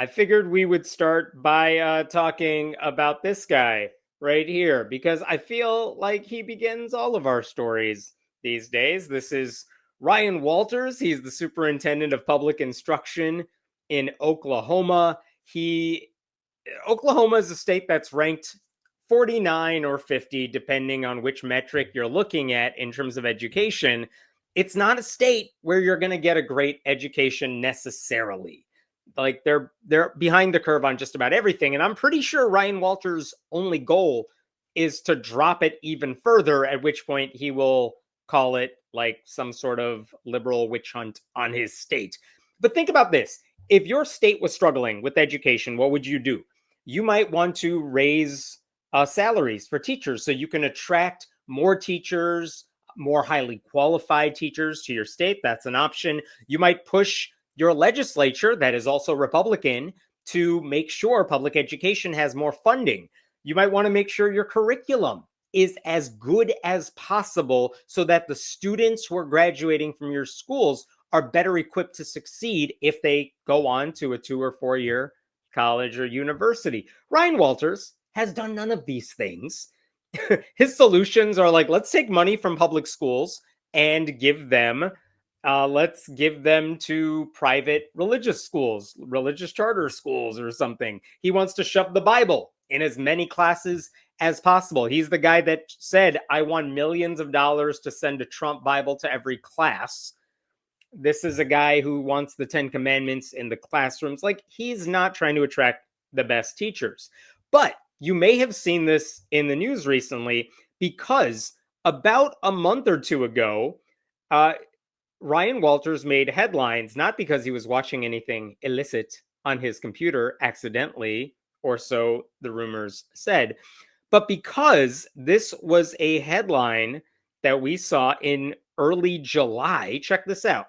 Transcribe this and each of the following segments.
I figured we would start by talking about this guy right here because I feel like he begins all of our stories these days. This is Ryan Walters. He's the superintendent of public instruction in Oklahoma. Oklahoma is a state that's ranked 49 or 50, depending on which metric you're looking at in terms of education. It's not a state where you're going to get a great education necessarily. Like they're behind the curve on just about everything. And I'm pretty sure Ryan Walters' only goal is to drop it even further, at which point he will call it like some sort of liberal witch hunt on his state. But think about this. If your state was struggling with education, what would you do? You might want to raise salaries for teachers so you can attract more teachers, more highly qualified teachers to your state. That's an option. You might push your legislature, that is also Republican, to make sure public education has more funding. You might want to make sure your curriculum is as good as possible so that the students who are graduating from your schools are better equipped to succeed if they go on to a 2 or 4 year college or university. Ryan Walters has done none of these things. His solutions are like, let's take money from public schools and let's give them to private religious schools, religious charter schools or something. He wants to shove the Bible in as many classes as possible. He's the guy that said, I want millions of dollars to send a Trump Bible to every class. This is a guy who wants the 10 Commandments in the classrooms. Like, he's not trying to attract the best teachers. But you may have seen this in the news recently because about a month or two ago, Ryan Walters made headlines, not because he was watching anything illicit on his computer accidentally, or so the rumors said, but because this was a headline that we saw in early July. Check this out.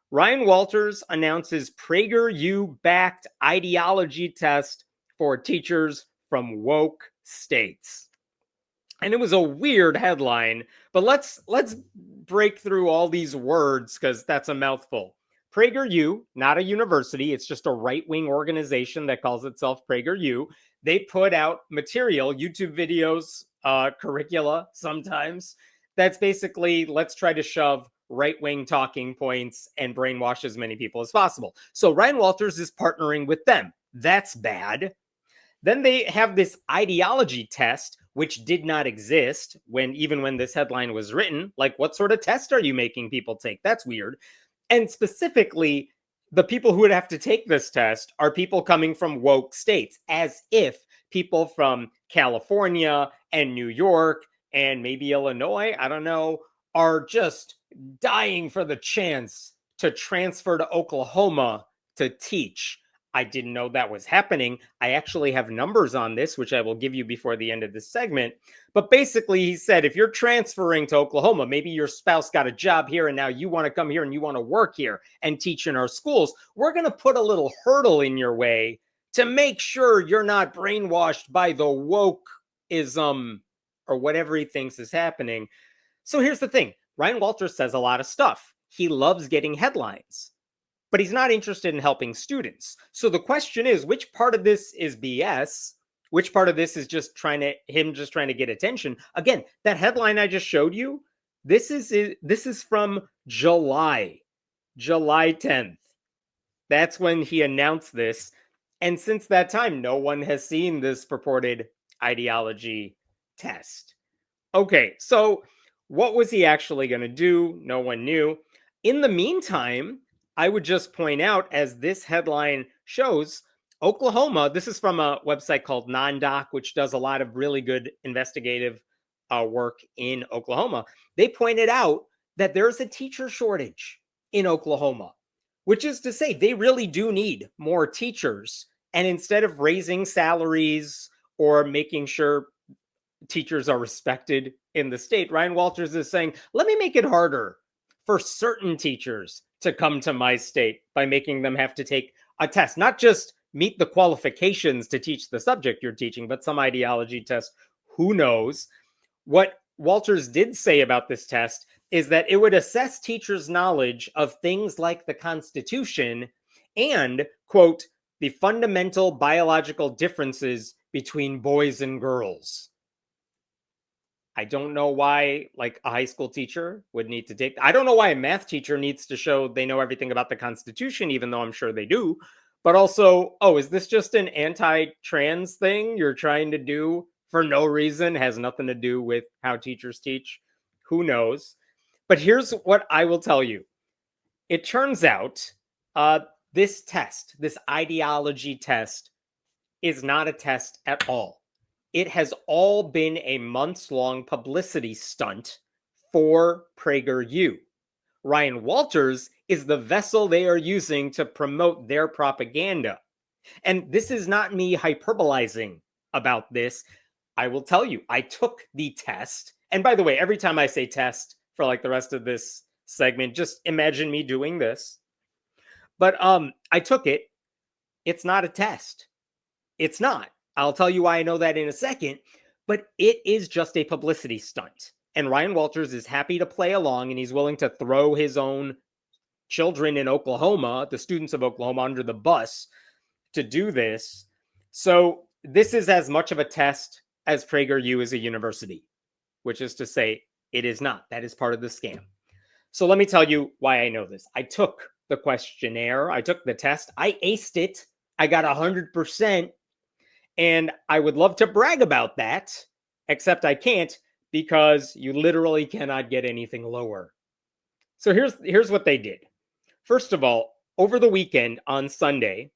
Ryan Walters announces PragerU-backed ideology test for teachers from woke states. And it was a weird headline, but let's break through all these words because that's a mouthful. PragerU, not a university, it's just a right-wing organization that calls itself PragerU. They put out material, YouTube videos, curricula sometimes, that's basically, let's try to shove right-wing talking points and brainwash as many people as possible. So Ryan Walters is partnering with them. That's bad. Then they have this ideology test, which did not exist even when this headline was written. Like, what sort of test are you making people take? That's weird. And specifically, the people who would have to take this test are people coming from woke states, as if people from California and New York and maybe Illinois, I don't know, are just dying for the chance to transfer to Oklahoma to teach. I didn't know that was happening. I actually have numbers on this, which I will give you before the end of this segment. But basically, he said, if you're transferring to Oklahoma, maybe your spouse got a job here and now you want to come here and you want to work here and teach in our schools, we're going to put a little hurdle in your way to make sure you're not brainwashed by the wokeism or whatever he thinks is happening. So here's the thing. Ryan Walters says a lot of stuff. He loves getting headlines, but he's not interested in helping students. So the question is, which part of this is BS? Which part of this is just trying to get attention? Again, that headline I just showed you, this is from July 10th. That's when he announced this. And since that time, no one has seen this purported ideology test. Okay, so what was he actually going to do? No one knew. In the meantime, I would just point out, as this headline shows, Oklahoma, this is from a website called NonDoc, which does a lot of really good investigative work in Oklahoma. They pointed out that there's a teacher shortage in Oklahoma, which is to say they really do need more teachers. And instead of raising salaries or making sure teachers are respected in the state, Ryan Walters is saying, let me make it harder for certain teachers to come to my state by making them have to take a test, not just meet the qualifications to teach the subject you're teaching, but some ideology test. Who knows? What Walters did say about this test is that it would assess teachers' knowledge of things like the Constitution and, quote, the fundamental biological differences between boys and girls. I don't know why, like, a high school teacher would need to take. I don't know why a math teacher needs to show they know everything about the Constitution, even though I'm sure they do. But also, oh, is this just an anti-trans thing you're trying to do for no reason? Has nothing to do with how teachers teach. Who knows? But here's what I will tell you. It turns out this test, this ideology test, is not a test at all. It has all been a months-long publicity stunt for PragerU. Ryan Walters is the vessel they are using to promote their propaganda. And this is not me hyperbolizing about this. I will tell you, I took the test. And by the way, every time I say test for like the rest of this segment, just imagine me doing this. But I took it. It's not a test. It's not. I'll tell you why I know that in a second, but it is just a publicity stunt. And Ryan Walters is happy to play along, and he's willing to throw his own children in Oklahoma, the students of Oklahoma, under the bus to do this. So this is as much of a test as PragerU is a university, which is to say it is not. That is part of the scam. So let me tell you why I know this. I took the questionnaire. I took the test. I aced it. I got 100%. And I would love to brag about that, except I can't because you literally cannot get anything lower. So here's what they did. First of all, over the weekend on Sunday,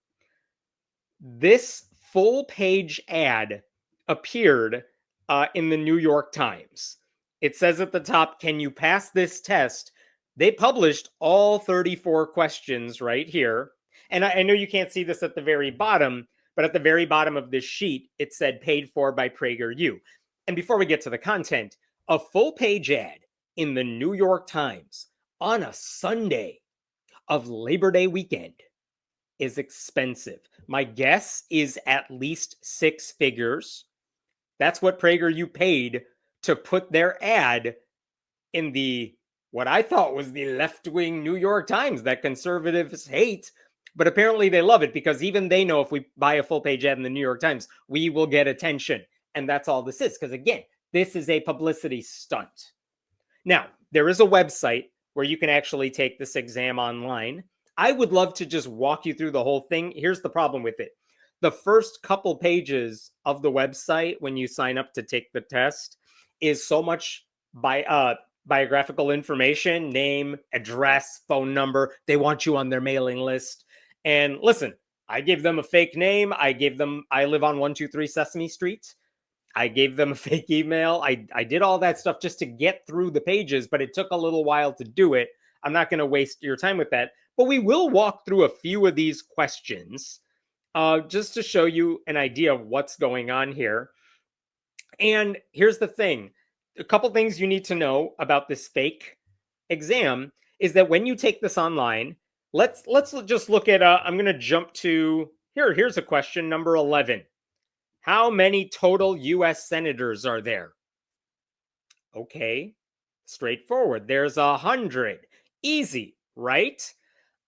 this full page ad appeared in the New York Times. It says at the top, "Can you pass this test?" They published all 34 questions right here. And I know you can't see this at the very bottom, but at the very bottom of this sheet, it said paid for by PragerU. And before we get to the content, a full page ad in the New York Times on a Sunday of Labor Day weekend is expensive. My guess is at least 6 figures. That's what PragerU paid to put their ad in the what I thought was the left-wing New York Times that conservatives hate. But apparently they love it because even they know if we buy a full-page ad in the New York Times, we will get attention. And that's all this is. Because again, this is a publicity stunt. Now, there is a website where you can actually take this exam online. I would love to just walk you through the whole thing. Here's the problem with it. The first couple pages of the website when you sign up to take the test is so much biographical information, name, address, phone number. They want you on their mailing list. And listen, I gave them a fake name. I live on 123 Sesame Street. I gave them a fake email. I did all that stuff just to get through the pages, but it took a little while to do it. I'm not going to waste your time with that, but we will walk through a few of these questions just to show you an idea of what's going on here. And here's the thing. A couple things you need to know about this fake exam is that when you take this online, let's just look at, I'm going to jump to, here's a question, number 11. How many total U.S. senators are there? Okay, straightforward. There's 100. Easy, right?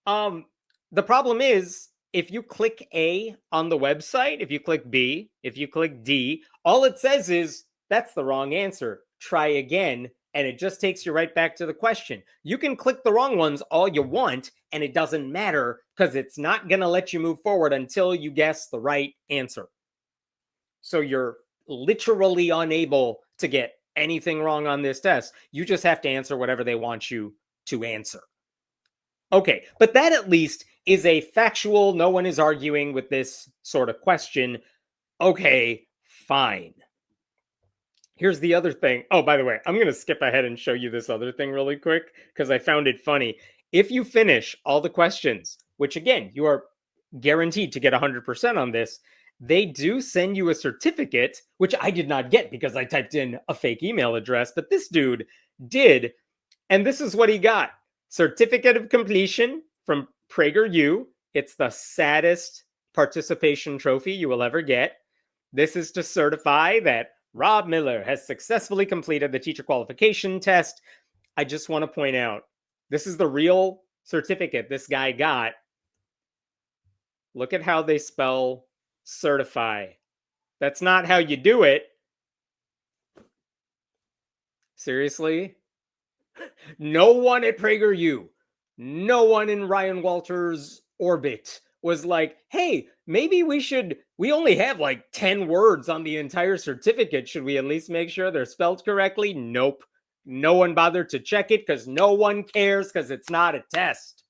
The problem is, if you click A on the website, if you click B, if you click D, all it says is, that's the wrong answer. Try again. And it just takes you right back to the question. You can click the wrong ones all you want, and it doesn't matter because it's not going to let you move forward until you guess the right answer. So you're literally unable to get anything wrong on this test. You just have to answer whatever they want you to answer. Okay, but that at least is a factual, no one is arguing with this sort of question. Okay, fine. Here's the other thing. Oh, by the way, I'm going to skip ahead and show you this other thing really quick because I found it funny. If you finish all the questions, which again, you are guaranteed to get 100% on this, they do send you a certificate, which I did not get because I typed in a fake email address, but this dude did. And this is what he got. Certificate of completion from PragerU. It's the saddest participation trophy you will ever get. This is to certify that Rob Miller has successfully completed the teacher qualification test. I just want to point out, this is the real certificate this guy got. Look at how they spell certify. That's not how you do it. Seriously? No one at PragerU, no one in Ryan Walters' orbit was like, hey, maybe we only have like 10 words on the entire certificate. Should we at least make sure they're spelled correctly? Nope. No one bothered to check it because no one cares because it's not a test.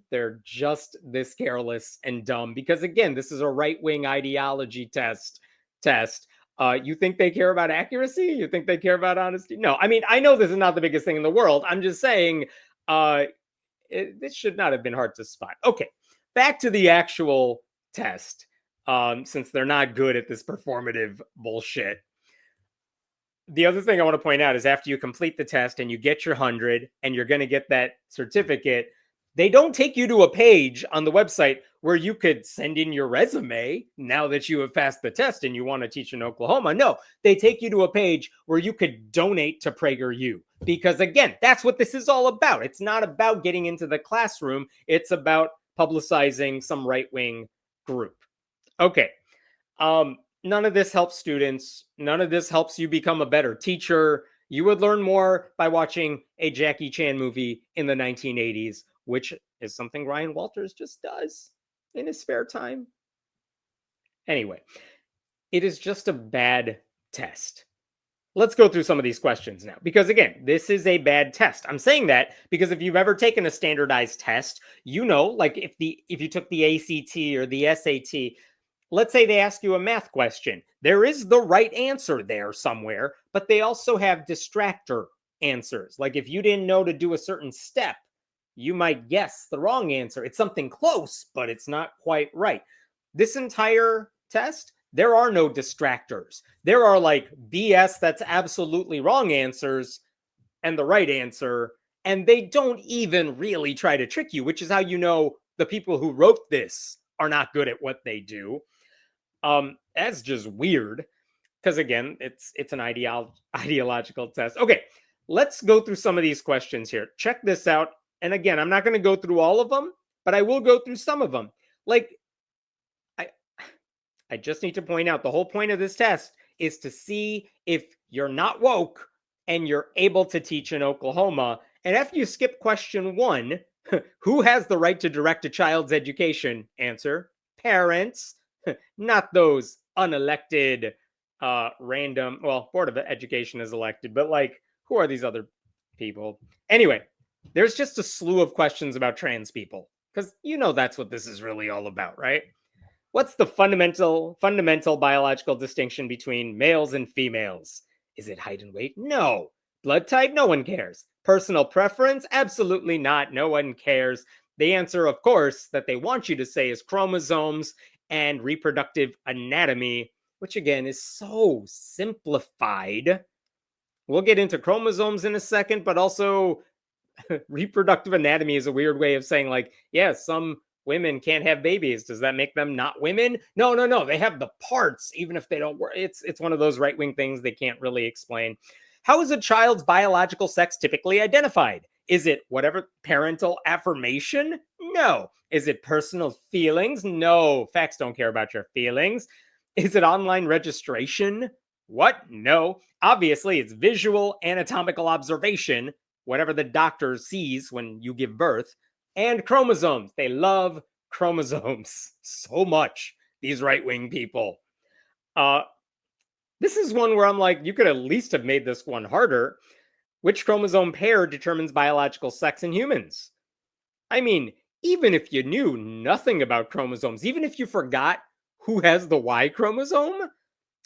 They're just this careless and dumb because, again, this is a right-wing ideology test. You think they care about accuracy? You think they care about honesty? No, I mean, I know this is not the biggest thing in the world. I'm just saying this should not have been hard to spot. Okay, back to the actual test, since they're not good at this performative bullshit. The other thing I want to point out is after you complete the test and you get your 100 and you're going to get that certificate, they don't take you to a page on the website where you could send in your resume now that you have passed the test and you want to teach in Oklahoma. No, they take you to a page where you could donate to PragerU. Because again, that's what this is all about. It's not about getting into the classroom. It's about publicizing some right-wing group. Okay. None of this helps students. None of this helps you become a better teacher. You would learn more by watching a Jackie Chan movie in the 1980s, which is something Ryan Walters just does in his spare time. Anyway, it is just a bad test. Let's go through some of these questions now, because again, this is a bad test. I'm saying that because if you've ever taken a standardized test, you know, like if you took the ACT or the SAT, let's say they ask you a math question. There is the right answer there somewhere, but they also have distractor answers. Like if you didn't know to do a certain step, you might guess the wrong answer. It's something close, but it's not quite right. This entire test, there are no distractors. There are like BS that's absolutely wrong answers and the right answer, and they don't even really try to trick you, which is how you know the people who wrote this are not good at what they do. That's just weird because again, it's an ideological test. Okay, let's go through some of these questions here. Check this out. And again, I'm not going to go through all of them, but I will go through some of them. Like, I just need to point out the whole point of this test is to see if you're not woke and you're able to teach in Oklahoma. And after you skip question 1, who has the right to direct a child's education? Answer: parents, not those unelected, random, well, Board of Education is elected, but like, who are these other people? Anyway, there's just a slew of questions about trans people because you know that's what this is really all about, right? What's the fundamental biological distinction between males and females? Is it height and weight? No. Blood type? No one cares. Personal preference? Absolutely not. No one cares. The answer, of course, that they want you to say is chromosomes and reproductive anatomy, which again is so simplified. We'll get into chromosomes in a second, but also reproductive anatomy is a weird way of saying like, yeah, some women can't have babies. Does that make them not women? No. They have the parts, even if they don't work. It's one of those right-wing things they can't really explain. How is a child's biological sex typically identified? Is it whatever parental affirmation? No. Is it personal feelings? No. Facts don't care about your feelings. Is it online registration? What? No. Obviously, it's visual anatomical observation, whatever the doctor sees when you give birth, and chromosomes. They love chromosomes so much, these right-wing people. This is one where I'm like, you could at least have made this one harder. Which chromosome pair determines biological sex in humans? I mean, even if you knew nothing about chromosomes, even if you forgot who has the Y chromosome,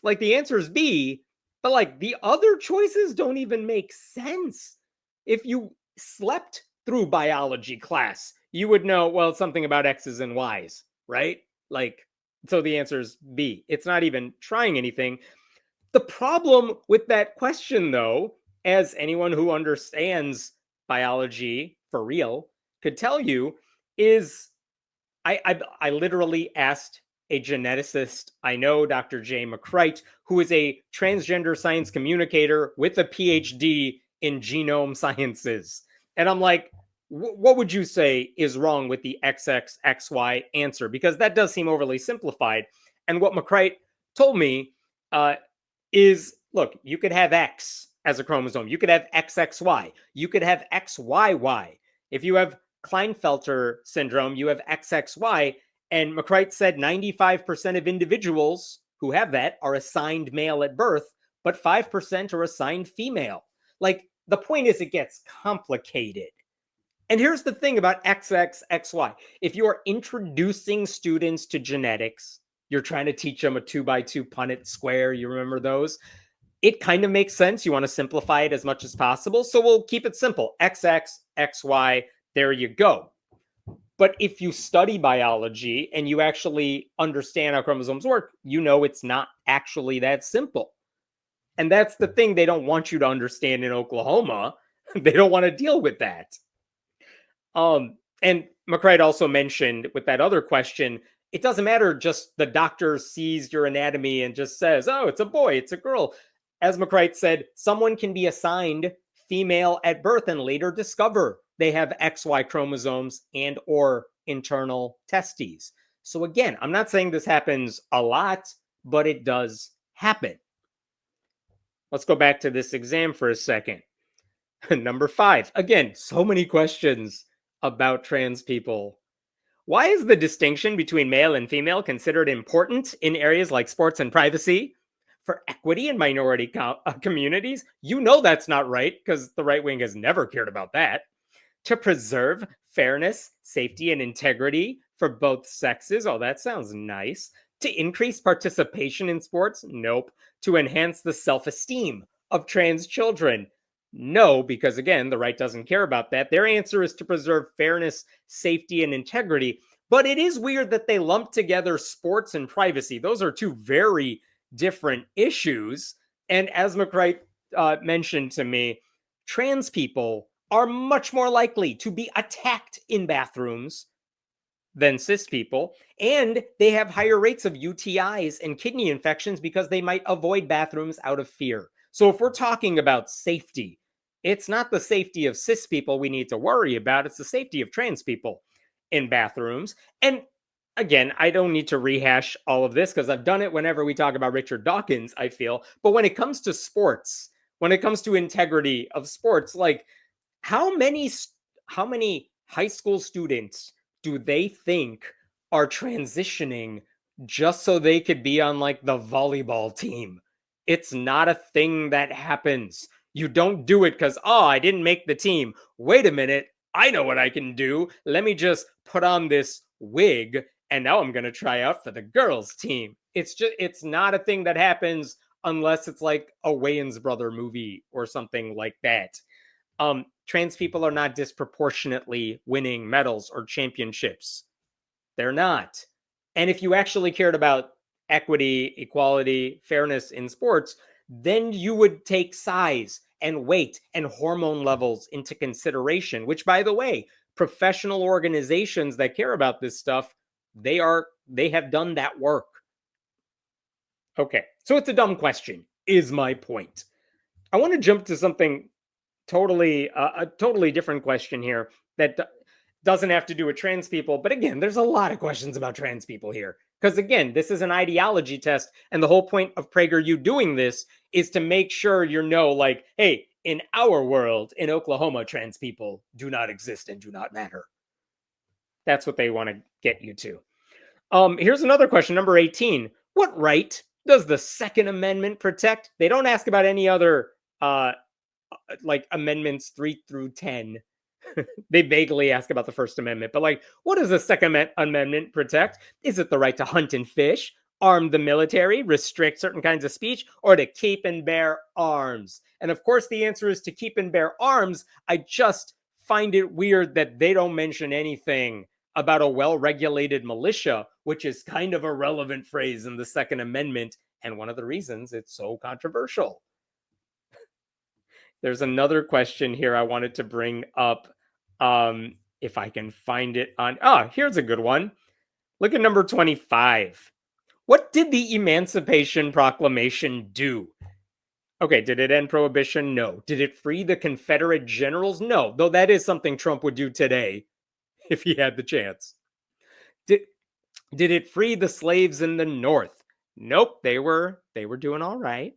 like the answer is B, but like the other choices don't even make sense. If you slept through biology class, you would know, well, it's something about X's and Y's, right? Like, so the answer is B. It's not even trying anything. The problem with that question, though, as anyone who understands biology for real could tell you, is I literally asked a geneticist I know, Dr. Jay McCrite, who is a transgender science communicator with a PhD in genome sciences. And I'm like, what would you say is wrong with the XXXY answer? Because that does seem overly simplified. And what McCrite told me is, look, you could have X as a chromosome. You could have XXY. You could have XYY. If you have Klinefelter syndrome, you have XXY. And McCrite said 95% of individuals who have that are assigned male at birth, but 5% are assigned female. Like, the point is, it gets complicated. And here's the thing about XXXY. If you're introducing students to genetics, you're trying to teach them a 2x2 Punnett square. You remember those? It kind of makes sense. You want to simplify it as much as possible. So we'll keep it simple. XXXY, there you go. But if you study biology and you actually understand how chromosomes work, you know it's not actually that simple. And that's the thing they don't want you to understand in Oklahoma. They don't want to deal with that. And McCrite also mentioned with that other question, it doesn't matter just the doctor sees your anatomy and just says, oh, it's a boy, it's a girl. As McCrite said, someone can be assigned female at birth and later discover they have XY chromosomes and or internal testes. So again, I'm not saying this happens a lot, but it does happen. Let's go back to this exam for a second. Number 5. Again, so many questions about trans people. Why is the distinction between male and female considered important in areas like sports and privacy? For equity in minority communities? You know that's not right, because the right wing has never cared about that. To preserve fairness, safety, and integrity for both sexes? Oh, that sounds nice. To increase participation in sports? Nope. To enhance the self-esteem of trans children? No, because again, the right doesn't care about that. Their answer is to preserve fairness, safety, and integrity. But it is weird that they lump together sports and privacy. Those are two very different issues. And as McCrite mentioned to me, trans people are much more likely to be attacked in bathrooms than cis people. And they have higher rates of UTIs and kidney infections because they might avoid bathrooms out of fear. So if we're talking about safety, it's not the safety of cis people we need to worry about. It's the safety of trans people in bathrooms. And again, I don't need to rehash all of this because I've done it whenever we talk about Richard Dawkins, I feel. But when it comes to sports, when it comes to integrity of sports, like how many high school students do they think are transitioning just so they could be on like the volleyball team? It's not a thing that happens. You don't do it because, oh, I didn't make the team. Wait a minute. I know what I can do. Let me just put on this wig and now I'm going to try out for the girls team. It's not a thing that happens unless it's like a Wayans brother movie or something like that. Trans people are not disproportionately winning medals or championships. They're not. And if you actually cared about equity, equality, fairness in sports, then you would take size and weight and hormone levels into consideration, which, by the way, professional organizations that care about this stuff, they have done that work. Okay, so it's a dumb question, is my point. I want to jump to something a totally different question here that doesn't have to do with trans people. But again, there's a lot of questions about trans people here. Because again, this is an ideology test. And the whole point of PragerU doing this is to make sure you know, like, hey, in our world, in Oklahoma, trans people do not exist and do not matter. That's what they want to get you to. Here's another question, number 18. What right does the Second Amendment protect? They don't ask about any other like amendments 3 through 10. They vaguely ask about the First Amendment, but like, what does the Second Amendment protect? Is it the right to hunt and fish, arm the military, restrict certain kinds of speech, or to keep and bear arms? And of course, the answer is to keep and bear arms. I just find it weird that they don't mention anything about a well-regulated militia, which is kind of a relevant phrase in the Second Amendment, and one of the reasons it's so controversial. There's another question here I wanted to bring up. If I can find it on... here's a good one. Look at number 25. What did the Emancipation Proclamation do? Okay, did it end prohibition? No. Did it free the Confederate generals? No, though that is something Trump would do today if he had the chance. Did did it free the slaves in the North? Nope, they were doing all right.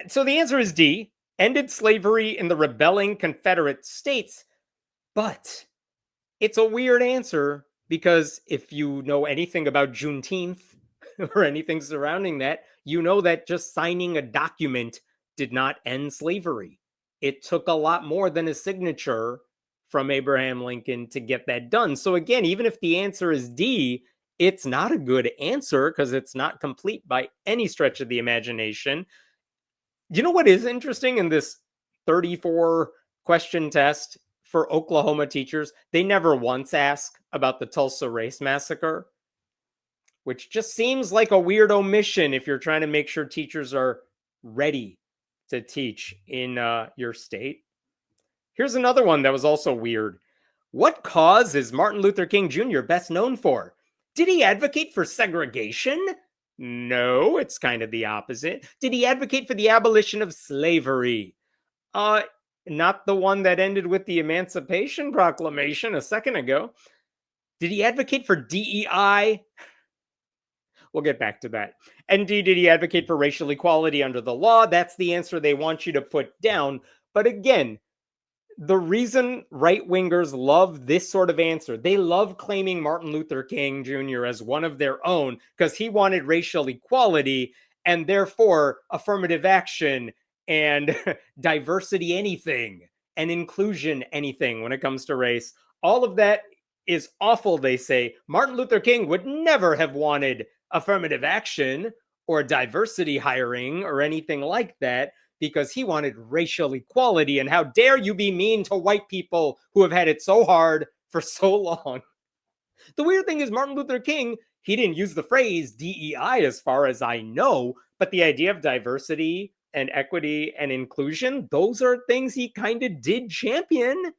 So the answer is D. Ended slavery in the rebelling Confederate states. But it's a weird answer because if you know anything about Juneteenth or anything surrounding that, you know that just signing a document did not end slavery. It took a lot more than a signature from Abraham Lincoln to get that done. So, again, even if the answer is D, it's not a good answer because it's not complete by any stretch of the imagination. You know what is interesting in this 34 question test for Oklahoma teachers? They never once ask about the Tulsa Race Massacre, which just seems like a weird omission if you're trying to make sure teachers are ready to teach in your state. Here's another one that was also weird. What cause is Martin Luther King Jr. best known for? Did he advocate for segregation? No, it's kind of the opposite. Did he advocate for the abolition of slavery? Uh, Not the one that ended with the Emancipation Proclamation a second ago. Did he advocate for DEI? We'll get back to that. And D, did he advocate for racial equality under the law? That's the answer they want you to put down. But again, the reason right-wingers love this sort of answer, they love claiming Martin Luther King Jr. as one of their own because he wanted racial equality and therefore affirmative action and diversity anything and inclusion anything when it comes to race. All of that is awful, they say. Martin Luther King would never have wanted affirmative action or diversity hiring or anything like that, because he wanted racial equality. And how dare you be mean to white people who have had it so hard for so long? The weird thing is, Martin Luther King, he didn't use the phrase DEI as far as I know, but the idea of diversity and equity and inclusion, those are things he kind of did champion.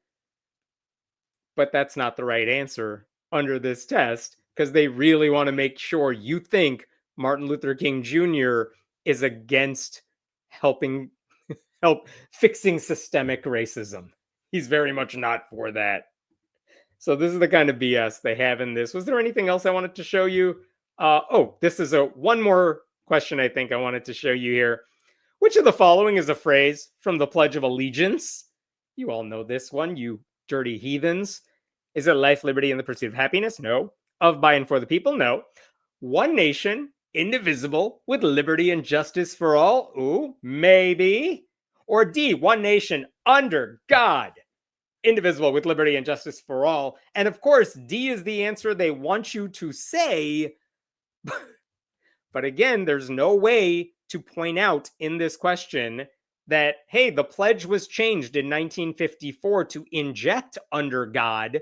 But that's not the right answer under this test because they really want to make sure you think Martin Luther King Jr. is against help fixing systemic racism. He's very much not for that. So this is the kind of BS they have in this. Was there anything else I wanted to show you? This is one more question I think I wanted to show you here. Which of the following is a phrase from the Pledge of Allegiance? You all know this one, you dirty heathens. Is it life, liberty, and the pursuit of happiness? No. Of, by, and for the people? No. One nation, indivisible, with liberty and justice for all? Ooh, maybe. Or D, one nation under God, indivisible, with liberty and justice for all. And of course, D is the answer they want you to say. But again, there's no way to point out in this question that, hey, the pledge was changed in 1954 to inject under God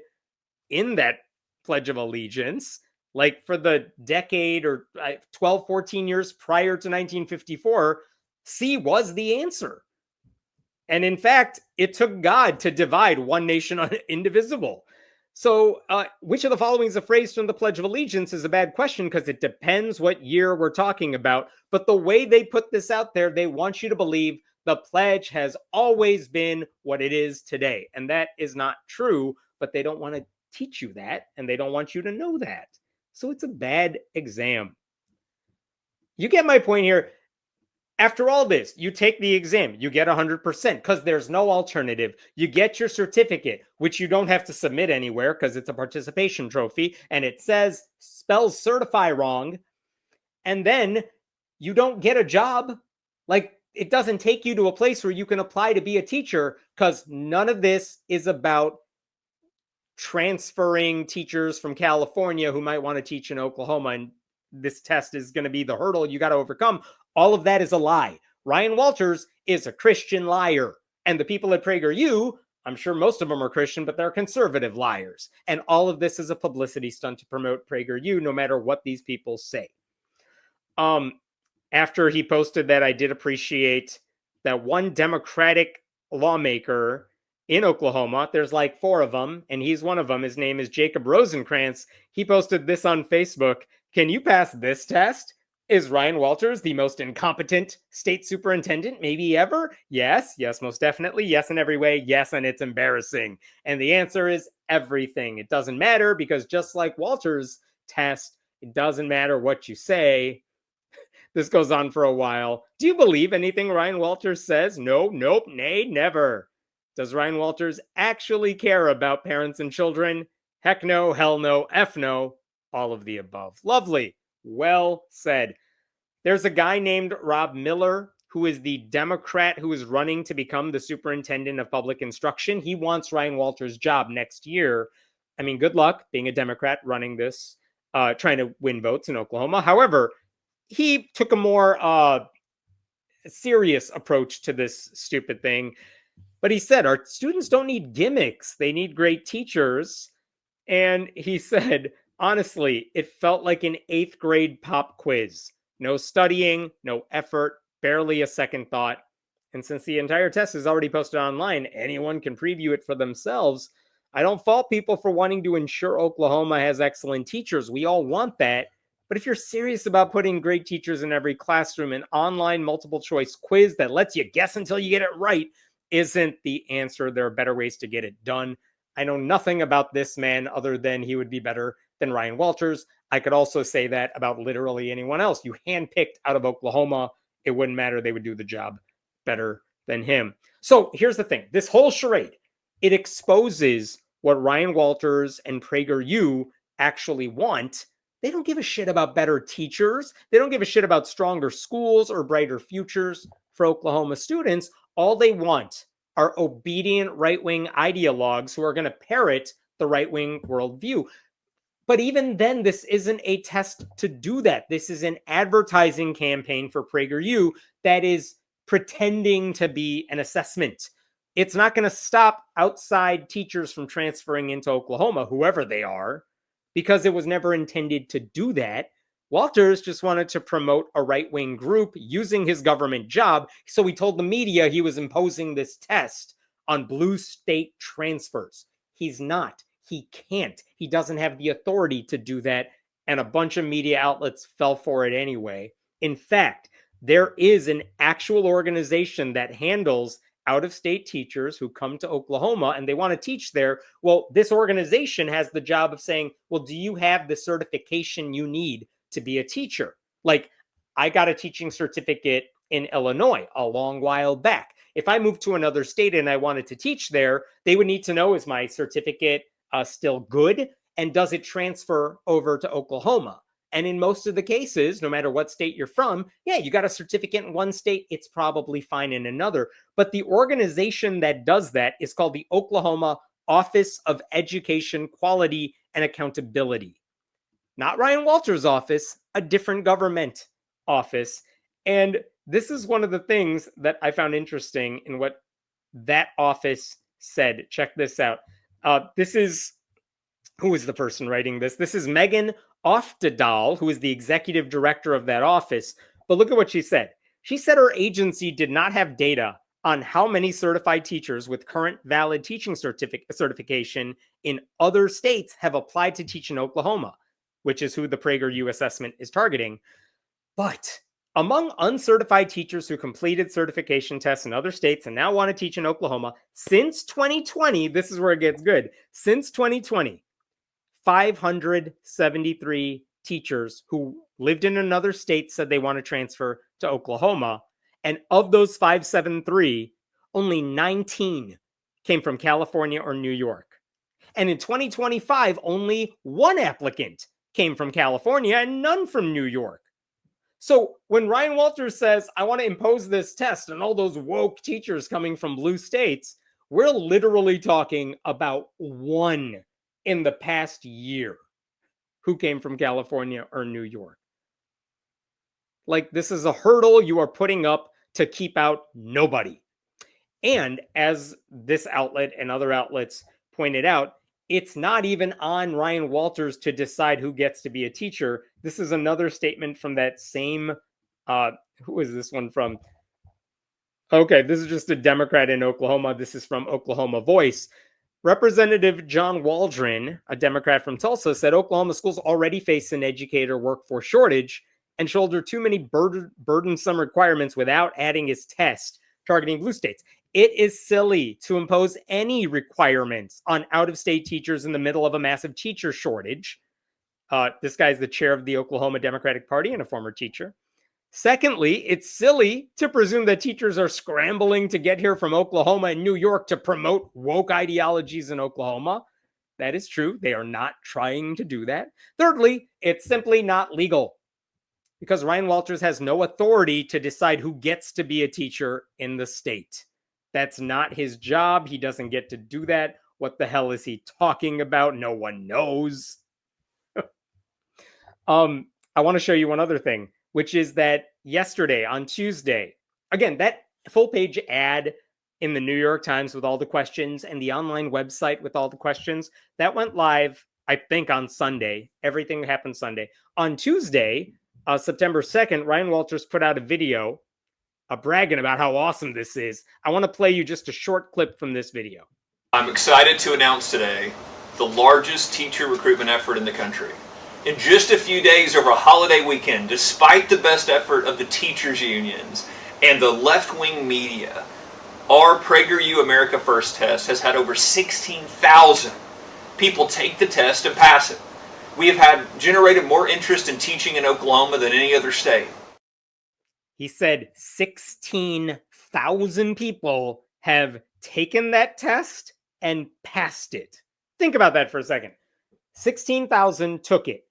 in that Pledge of Allegiance. Like for the decade or 12, 14 years prior to 1954, C was the answer. And in fact, it took God to divide one nation indivisible. So which of the following is a phrase from the Pledge of Allegiance is a bad question because it depends what year we're talking about. But the way they put this out there, they want you to believe the pledge has always been what it is today. And that is not true, but they don't want to teach you that, and they don't want you to know that. So it's a bad exam. You get my point here. After all this, you take the exam, you get 100% because there's no alternative. You get your certificate, which you don't have to submit anywhere because it's a participation trophy, and it spells certify wrong. And then you don't get a job. Like, it doesn't take you to a place where you can apply to be a teacher because none of this is about transferring teachers from California who might want to teach in Oklahoma, and this test is going to be the hurdle you got to overcome. All of that is a lie. Ryan Walters is a Christian liar. And the people at PragerU, I'm sure most of them are Christian, but they're conservative liars. And all of this is a publicity stunt to promote PragerU, no matter what these people say. After he posted that, I did appreciate that one Democratic lawmaker in Oklahoma, there's like 4 of them, and he's one of them. His name is Jacob Rosencrantz. He posted this on Facebook. Can you pass this test? Is Ryan Walters the most incompetent state superintendent maybe ever? Yes, yes, most definitely. Yes, in every way. Yes, and it's embarrassing. And the answer is everything. It doesn't matter because just like Walters' test, it doesn't matter what you say. This goes on for a while. Do you believe anything Ryan Walters says? No, nope, nay, never. Does Ryan Walters actually care about parents and children? Heck no, hell no, F no. All of the above. Lovely. Well said. There's a guy named Rob Miller who is the Democrat who is running to become the superintendent of public instruction. He wants Ryan Walters' job next year. I mean, good luck being a Democrat running this, trying to win votes in Oklahoma. However, he took a more serious approach to this stupid thing. But he said, our students don't need gimmicks. They need great teachers. And he said, honestly, it felt like an 8th grade pop quiz. No studying, no effort, barely a second thought. And since the entire test is already posted online, anyone can preview it for themselves. I don't fault people for wanting to ensure Oklahoma has excellent teachers. We all want that. But if you're serious about putting great teachers in every classroom, an online multiple choice quiz that lets you guess until you get it right isn't the answer. There are better ways to get it done. I know nothing about this man other than he would be better than Ryan Walters. I could also say that about literally anyone else. You handpicked out of Oklahoma, it wouldn't matter. They would do the job better than him. So here's the thing. This whole charade, it exposes what Ryan Walters and PragerU actually want. They don't give a shit about better teachers. They don't give a shit about stronger schools or brighter futures for Oklahoma students. All they want are obedient right-wing ideologues who are going to parrot the right-wing worldview. But even then, this isn't a test to do that. This is an advertising campaign for PragerU that is pretending to be an assessment. It's not going to stop outside teachers from transferring into Oklahoma, whoever they are, because it was never intended to do that. Walters just wanted to promote a right-wing group using his government job, so he told the media he was imposing this test on blue state transfers. He's not. He can't. He doesn't have the authority to do that, and a bunch of media outlets fell for it anyway. In fact, there is an actual organization that handles out-of-state teachers who come to Oklahoma and they want to teach there. Well, this organization has the job of saying, well, do you have the certification you need to be a teacher? Like, I got a teaching certificate in Illinois a long while back. If I moved to another state and I wanted to teach there, they would need to know, is my certificate still good? And does it transfer over to Oklahoma? And in most of the cases, no matter what state you're from, yeah, you got a certificate in one state, it's probably fine in another. But the organization that does that is called the Oklahoma Office of Education Quality and Accountability. Not Ryan Walters' office, a different government office. And this is one of the things that I found interesting in what that office said. Check this out. Who is the person writing this? This is Megan Oftedal, who is the executive director of that office. But look at what she said. She said her agency did not have data on how many certified teachers with current valid teaching certification in other states have applied to teach in Oklahoma, which is who the PragerU assessment is targeting. But among uncertified teachers who completed certification tests in other states and now want to teach in Oklahoma, since 2020, this is where it gets good. Since 2020, 573 teachers who lived in another state said they want to transfer to Oklahoma. And of those 573, only 19 came from California or New York. And in 2025, only one applicant came from California and none from New York. So when Ryan Walters says, I want to impose this test on all those woke teachers coming from blue states, we're literally talking about one in the past year who came from California or New York. Like, this is a hurdle you are putting up to keep out nobody. And as this outlet and other outlets pointed out, it's not even on Ryan Walters to decide who gets to be a teacher. This is another statement from that same, who is this one from? Okay, this is just a Democrat in Oklahoma. This is from Oklahoma Voice. Representative John Waldron, a Democrat from Tulsa, said Oklahoma schools already face an educator workforce shortage, and shoulder too many burdensome requirements without adding his test targeting blue states. It is silly to impose any requirements on out-of-state teachers in the middle of a massive teacher shortage. This guy's the chair of the Oklahoma Democratic Party and a former teacher. Secondly, it's silly to presume that teachers are scrambling to get here from Oklahoma and New York to promote woke ideologies in Oklahoma. That is true. They are not trying to do that. Thirdly, it's simply not legal because Ryan Walters has no authority to decide who gets to be a teacher in the state. That's not his job. He doesn't get to do that. What the hell is he talking about? No one knows. I want to show you one other thing, which is that yesterday on Tuesday, again, that full page ad in the New York Times with all the questions and the online website with all the questions, that went live, I think, on Sunday. Everything happened Sunday. On Tuesday, September 2nd, Ryan Walters put out a video bragging about how awesome this is. I want to play you just a short clip from this video. I'm excited to announce today the largest teacher recruitment effort in the country. In just a few days over a holiday weekend, despite the best effort of the teachers' unions and the left-wing media, our PragerU America First test has had over 16,000 people take the test and pass it. We have had generated more interest in teaching in Oklahoma than any other state. He said 16,000 people have taken that test and passed it. Think about that for a second. 16,000 took it.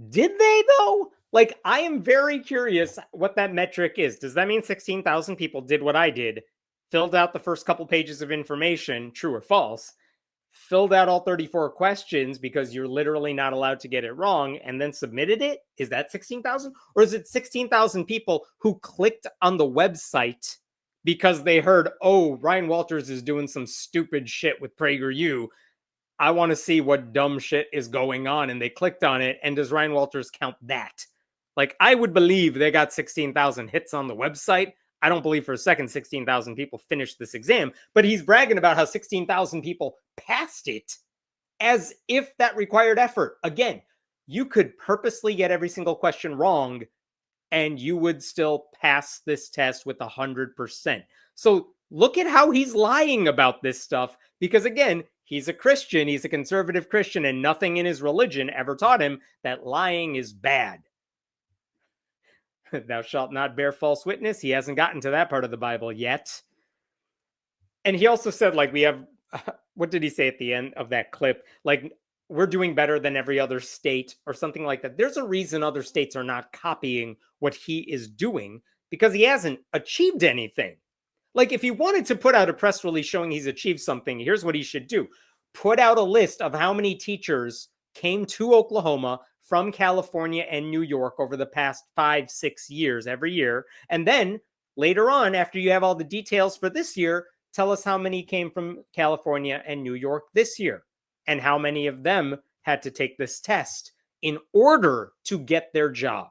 Did they, though? Like, I am very curious what that metric is. Does that mean 16,000 people did what I did, filled out the first couple pages of information, true or false, filled out all 34 questions because you're literally not allowed to get it wrong, and then submitted it? Is that 16,000? Or is it 16,000 people who clicked on the website because they heard, oh, Ryan Walters is doing some stupid shit with PragerU. I want to see what dumb shit is going on. And they clicked on it. And does Ryan Walters count that? Like, I would believe they got 16,000 hits on the website. I don't believe for a second 16,000 people finished this exam, but he's bragging about how 16,000 people passed it as if that required effort. Again, you could purposely get every single question wrong and you would still pass this test with 100%. So look at how he's lying about this stuff, because again, he's a Christian, he's a conservative Christian, and nothing in his religion ever taught him that lying is bad. Thou shalt not bear false witness. He hasn't gotten to that part of the Bible yet. And he also said, like, we have, what did he say at the end of that clip? Like, we're doing better than every other state or something like that. There's a reason other states are not copying what he is doing, because he hasn't achieved anything. Like, if he wanted to put out a press release showing he's achieved something, here's what he should do. Put out a list of how many teachers came to Oklahoma from California and New York over the past 5-6 years, every year. And then later on, after you have all the details for this year, tell us how many came from California and New York this year, and how many of them had to take this test in order to get their job.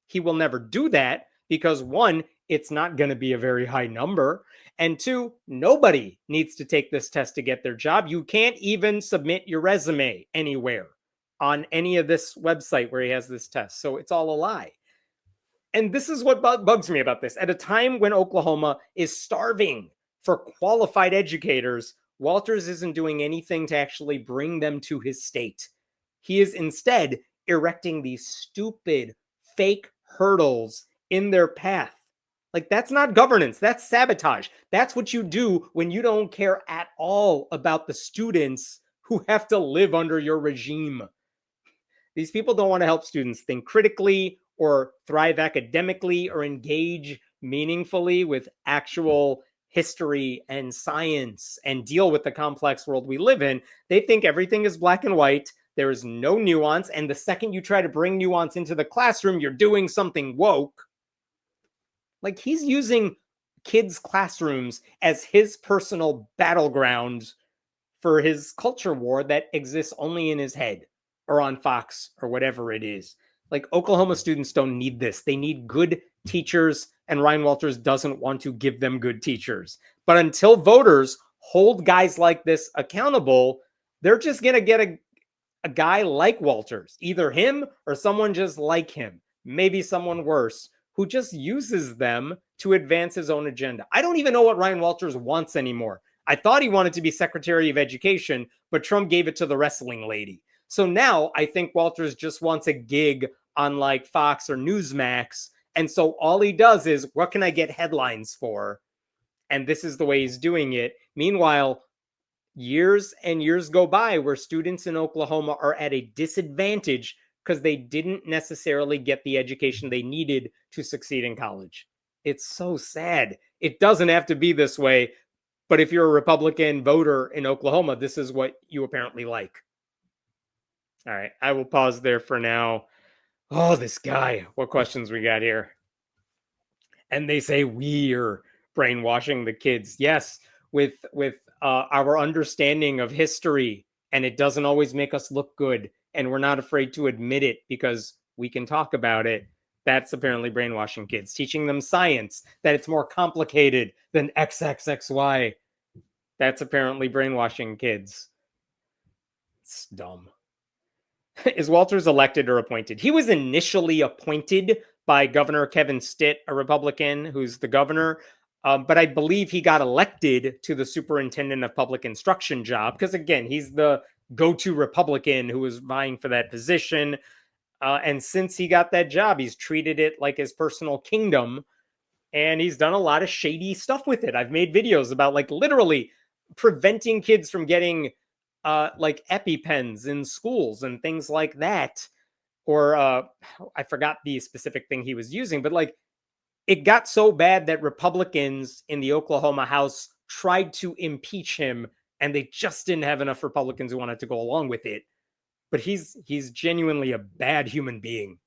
He will never do that because, one, it's not going to be a very high number. And two, nobody needs to take this test to get their job. You can't even submit your resume anywhere on any of this website where he has this test. So it's all a lie. And this is what bugs me about this. At a time when Oklahoma is starving for qualified educators, Walters isn't doing anything to actually bring them to his state. He is instead erecting these stupid fake hurdles in their path. Like, that's not governance. That's sabotage. That's what you do when you don't care at all about the students who have to live under your regime. These people don't want to help students think critically or thrive academically or engage meaningfully with actual history and science and deal with the complex world we live in. They think everything is black and white. There is no nuance. And the second you try to bring nuance into the classroom, you're doing something woke. Like, he's using kids' classrooms as his personal battleground for his culture war that exists only in his head or on Fox or whatever it is. Like, Oklahoma students don't need this. They need good teachers, and Ryan Walters doesn't want to give them good teachers. But until voters hold guys like this accountable, they're just going to get a guy like Walters, either him or someone just like him. maybe someone worse, who just uses them to advance his own agenda. I don't even know what Ryan Walters wants anymore. I thought he wanted to be Secretary of Education, but Trump gave it to the wrestling lady. So now I think Walters just wants a gig on like Fox or Newsmax. And so all he does is, what can I get headlines for? And this is the way he's doing it. Meanwhile, years and years go by where students in Oklahoma are at a disadvantage because they didn't necessarily get the education they needed to succeed in college. It's so sad. It doesn't have to be this way, but if you're a Republican voter in Oklahoma, this is what you apparently like. All right, I will pause there for now. Oh, this guy. What questions we got here? And they say we're brainwashing the kids. Yes, with our understanding of history, and it doesn't always make us look good, and we're not afraid to admit it because we can talk about it. That's apparently brainwashing kids, teaching them science, that it's more complicated than XXXY. That's apparently brainwashing kids. It's dumb. Is Walters elected or appointed? He was initially appointed by Governor Kevin Stitt, a Republican who's the governor. But I believe he got elected to the superintendent of public instruction job because, again, he's the go-to Republican who was vying for that position. And since he got that job, he's treated it like his personal kingdom. And he's done a lot of shady stuff with it. I've made videos about like literally preventing kids from getting like EpiPens in schools and things like that. Or I forgot the specific thing he was using, but like it got so bad that Republicans in the Oklahoma House tried to impeach him, and they just didn't have enough Republicans who wanted to go along with it. But he's genuinely a bad human being.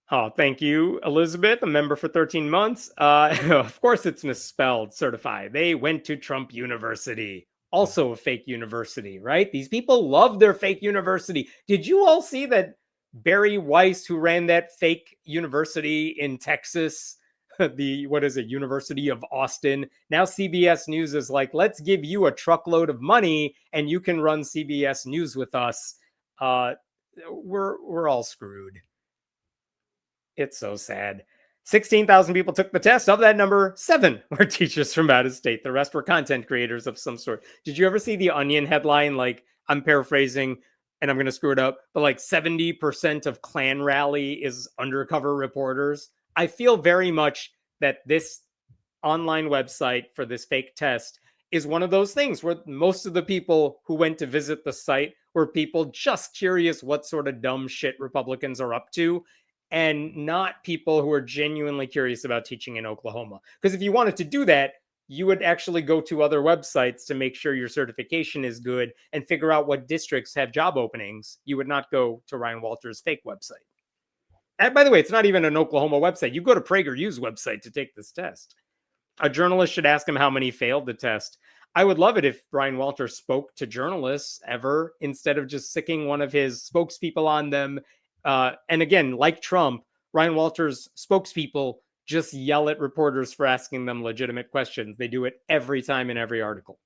Oh, thank you, Elizabeth, a member for 13 months. Of course, it's misspelled, certify. They went to Trump University, also a fake university, right? These people love their fake university. Did you all see that Barry Weiss, who ran that fake university in Texas, University of Austin? Now CBS News is like, let's give you a truckload of money and you can run CBS News with us. We're all screwed. It's so sad. 16,000 people took the test. Of that number, 7 were teachers from out of state. The rest were content creators of some sort. Did you ever see the Onion headline? Like, I'm paraphrasing and I'm going to screw it up, but like 70% of Klan rally is undercover reporters. I feel very much that this online website for this fake test is one of those things where most of the people who went to visit the site were people just curious what sort of dumb shit Republicans are up to, and not people who are genuinely curious about teaching in Oklahoma. Because if you wanted to do that, you would actually go to other websites to make sure your certification is good and figure out what districts have job openings. You would not go to Ryan Walters' fake website. And by the way, it's not even an Oklahoma website. You go to PragerU's website to take this test. A journalist should ask him how many failed the test. I would love it if Ryan Walters spoke to journalists ever, instead of just sicking one of his spokespeople on them. And again, like Trump, Ryan Walters' spokespeople just yell at reporters for asking them legitimate questions. They do it every time in every article.